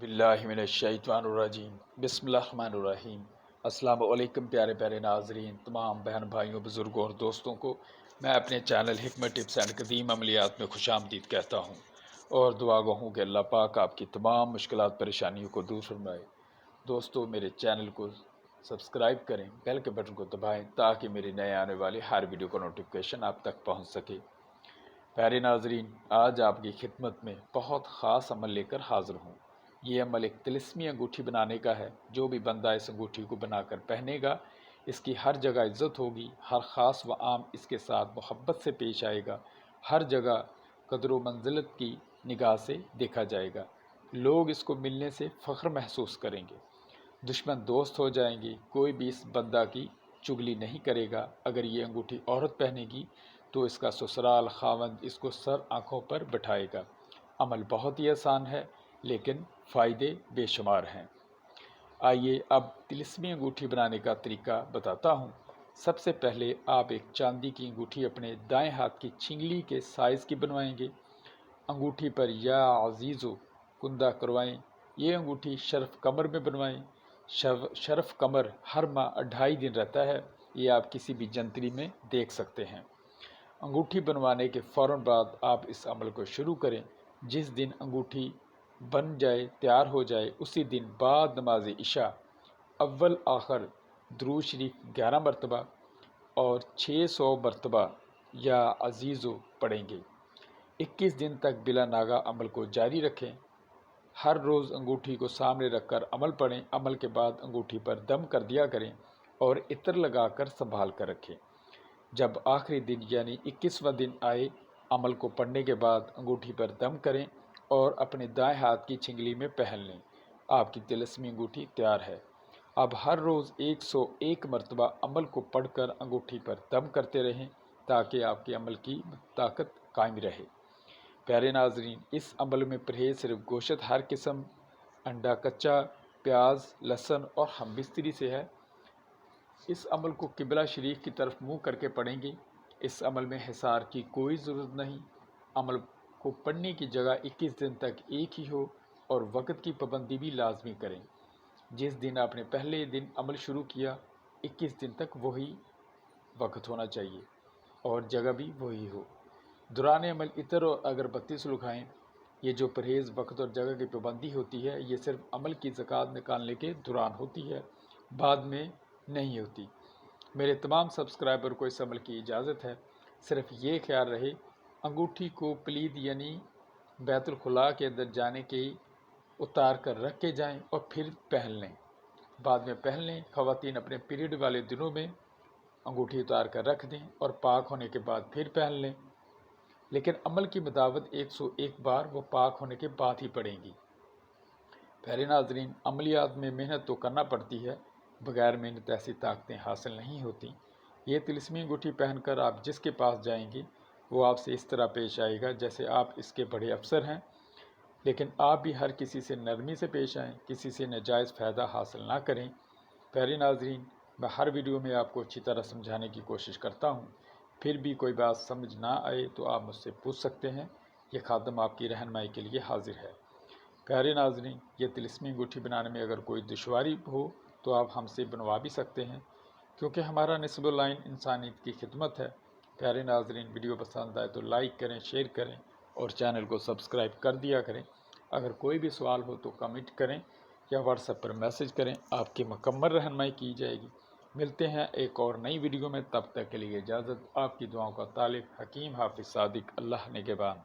باللہ من الشیطان الرجیم بسم اللہ الرحمن الرحیم۔ السلام علیکم پیارے پیارے ناظرین، تمام بہن بھائیوں، بزرگوں اور دوستوں کو میں اپنے چینل حکمت ٹپس اینڈ قدیم عملیات میں خوش آمدید کہتا ہوں اور دعا گو ہوں کہ اللہ پاک آپ کی تمام مشکلات پریشانیوں کو دور فرمائے۔ دوستو، میرے چینل کو سبسکرائب کریں، بیل کے بٹن کو دبائیں تاکہ میری نئے آنے والی ہر ویڈیو کا نوٹیفیکیشن آپ تک پہنچ سکے۔ پیارے ناظرین، آج آپ کی خدمت میں بہت خاص عمل لے کر حاضر ہوں۔ یہ عمل ایک طلسمی انگوٹھی بنانے کا ہے۔ جو بھی بندہ اس انگوٹھی کو بنا کر پہنے گا، اس کی ہر جگہ عزت ہوگی، ہر خاص و عام اس کے ساتھ محبت سے پیش آئے گا، ہر جگہ قدر و منزلت کی نگاہ سے دیکھا جائے گا، لوگ اس کو ملنے سے فخر محسوس کریں گے، دشمن دوست ہو جائیں گے، کوئی بھی اس بندہ کی چگلی نہیں کرے گا۔ اگر یہ انگوٹھی عورت پہنے گی تو اس کا سسرال خاوند اس کو سر آنکھوں پر بٹھائے گا۔ عمل بہت ہی آسان ہے لیکن فائدے بے شمار ہیں۔ آئیے اب طلسمی انگوٹھی بنانے کا طریقہ بتاتا ہوں۔ سب سے پہلے آپ ایک چاندی کی انگوٹھی اپنے دائیں ہاتھ کی چھنگلی کے سائز کی بنوائیں گے۔ انگوٹھی پر یا عزیزو کندہ کروائیں۔ یہ انگوٹھی شرف کمر میں بنوائیں۔ شرف کمر ہر ماہ 2.5 دن رہتا ہے، یہ آپ کسی بھی جنتری میں دیکھ سکتے ہیں۔ انگوٹھی بنوانے کے فوراً بعد آپ اس عمل کو شروع کریں۔ جس دن انگوٹھی بن جائے، تیار ہو جائے، اسی دن بعد نماز عشاء اول آخر درود شریف 11 مرتبہ اور 600 مرتبہ یا عزیزو پڑھیں گے۔ 21 دن تک بلا ناغہ عمل کو جاری رکھیں۔ ہر روز انگوٹھی کو سامنے رکھ کر عمل پڑھیں۔ عمل کے بعد انگوٹھی پر دم کر دیا کریں اور عطر لگا کر سنبھال کر رکھیں۔ جب آخری دن یعنی 21واں دن آئے، عمل کو پڑھنے کے بعد انگوٹھی پر دم کریں اور اپنے دائیں ہاتھ کی چھنگلی میں پہن لیں۔ آپ کی طلسمی انگوٹھی تیار ہے۔ اب ہر روز 101 مرتبہ عمل کو پڑھ کر انگوٹھی پر دم کرتے رہیں تاکہ آپ کے عمل کی طاقت قائم رہے۔ پیارے ناظرین، اس عمل میں پرہیز صرف گوشت ہر قسم، انڈا کچا، پیاز، لہسن اور ہم بستری سے ہے۔ اس عمل کو قبلہ شریف کی طرف منہ کر کے پڑھیں گے۔ اس عمل میں حصار کی کوئی ضرورت نہیں۔ عمل کو پڑھنے کی جگہ 21 دن تک ایک ہی ہو اور وقت کی پابندی بھی لازمی کریں۔ جس دن آپ نے پہلے دن عمل شروع کیا، 21 دن تک وہی وقت ہونا چاہیے اور جگہ بھی وہی ہو۔ دوران عمل عطر اور اگربتی سلگائیں۔ یہ جو پرہیز، وقت اور جگہ کی پابندی ہوتی ہے، یہ صرف عمل کی زکوٰۃ نکالنے کے دوران ہوتی ہے، بعد میں نہیں ہوتی۔ میرے تمام سبسکرائبر کو اس عمل کی اجازت ہے، صرف یہ خیال رہے انگوٹھی کو پلید یعنی بیت الخلاء کے اندر جانے کے اتار کر رکھ کے جائیں اور پھر پہن لیں، بعد میں پہن لیں۔ خواتین اپنے پیریڈ والے دنوں میں انگوٹھی اتار کر رکھ دیں اور پاک ہونے کے بعد پھر پہن لیں، لیکن عمل کی مداوت 101 بار وہ پاک ہونے کے بعد ہی پڑیں گی۔ پیارے ناظرین، عملیات میں محنت تو کرنا پڑتی ہے، بغیر محنت ایسی طاقتیں حاصل نہیں ہوتی۔ یہ طلسمی انگوٹھی پہن کر آپ جس کے پاس جائیں گے وہ آپ سے اس طرح پیش آئے گا جیسے آپ اس کے بڑے افسر ہیں، لیکن آپ بھی ہر کسی سے نرمی سے پیش آئیں، کسی سے ناجائز فائدہ حاصل نہ کریں۔ پیارے ناظرین، میں ہر ویڈیو میں آپ کو اچھی طرح سمجھانے کی کوشش کرتا ہوں، پھر بھی کوئی بات سمجھ نہ آئے تو آپ مجھ سے پوچھ سکتے ہیں، یہ خادم آپ کی رہنمائی کے لیے حاضر ہے۔ پیارے ناظرین، یہ طلسمی انگوٹھی بنانے میں اگر کوئی دشواری ہو تو آپ ہم سے بنوا بھی سکتے ہیں، کیونکہ ہمارا نصب العین انسانیت کی خدمت ہے۔ پیارے ناظرین، ویڈیو پسند آئے تو لائک کریں، شیئر کریں اور چینل کو سبسکرائب کر دیا کریں۔ اگر کوئی بھی سوال ہو تو کمنٹ کریں یا واٹس ایپ پر میسج کریں، آپ کی مکمل رہنمائی کی جائے گی۔ ملتے ہیں ایک اور نئی ویڈیو میں، تب تک کے لیے اجازت۔ آپ کی دعاؤں کا طالب، حکیم حافظ صادق، اللہ نگہبان۔